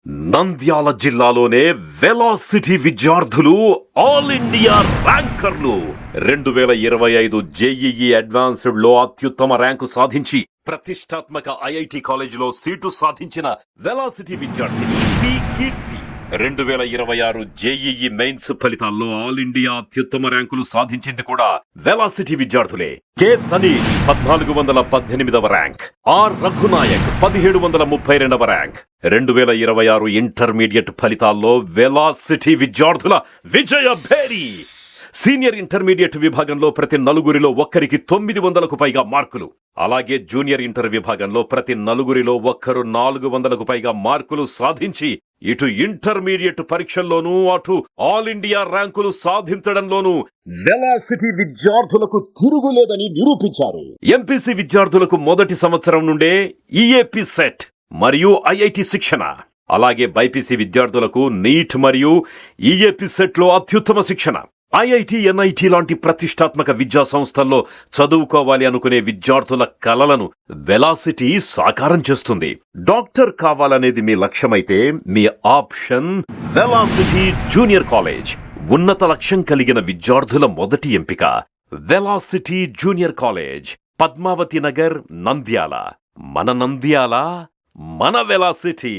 నంద్యాల జిల్లాలోనే వెలాసిటీ విద్యార్థులు all India ర్యాంకర్లు 2025 JEE advanced లో అత్యుత్తమ ర్యాంకు సాధించి ప్రతిష్టాత్మక ఐఐటి కాలేజీలో సీటు సాధించిన వెలాసిటీ విద్యార్థిని పి కీర్తి 2026 జేఈఈ మెయిన్స్ ఫలితాల్లో ఆల్ ఇండియా అత్యుత్తమ ర్యాంకులు సాధించింది కూడా వెలాసిటీ విద్యార్థులే. కె తనీష్ 1418వ ర్యాంక్, ఆర్ రఘునాయక్ 1732వ ర్యాంక్. 2026 ఇంటర్మీడియట్ ఫలితాల్లో వెలాసిటీ విద్యార్థుల విజయ భేరి. సీనియర్ ఇంటర్మీడియట్ విభాగంలో ప్రతి నలుగురిలో ఒక్కరికి 900కు పైగా మార్కులు. అలాగే జూనియర్ ఇంటర్ విభాగంలో ప్రతి నలుగురిలో ఒక్కరు 400కు పైగా మార్కులు సాధించి ఇటు ఇంటర్మీడియట్ పరీక్షల్లోనూ అటు ఆల్ ఇండియా ర్యాంకులు సాధించడంలోనూ వెలాసిటీ విద్యార్థులకు తిరుగులేదని నిరూపించారు. ఎంపీసీ విద్యార్థులకు మొదటి సంవత్సరం నుండే ఈఏపీ సెట్ మరియు ఐఐటి శిక్షణ, అలాగే బైపీసీ విద్యార్థులకు నీట్ మరియు ఈఏపీ సెట్ లో అత్యుత్తమ శిక్షణ. ఐఐటి, ఎన్ఐటి లాంటి ప్రతిష్టాత్మక విద్యా సంస్థల్లో చదువుకోవాలి అనుకునే విద్యార్థుల కలలను వెలాసిటీ సాకారం చేస్తుంది. డాక్టర్ కావాలనేది మీ లక్ష్యమైతే మీ ఆప్షన్ వెలాసిటీ జూనియర్ కాలేజ్. ఉన్నత లక్ష్యం కలిగిన విద్యార్థుల మొదటి ఎంపిక velocity junior college, Padmavathi Nagar, Nandyal. మన నంద్యాల, మన వెలాసిటీ.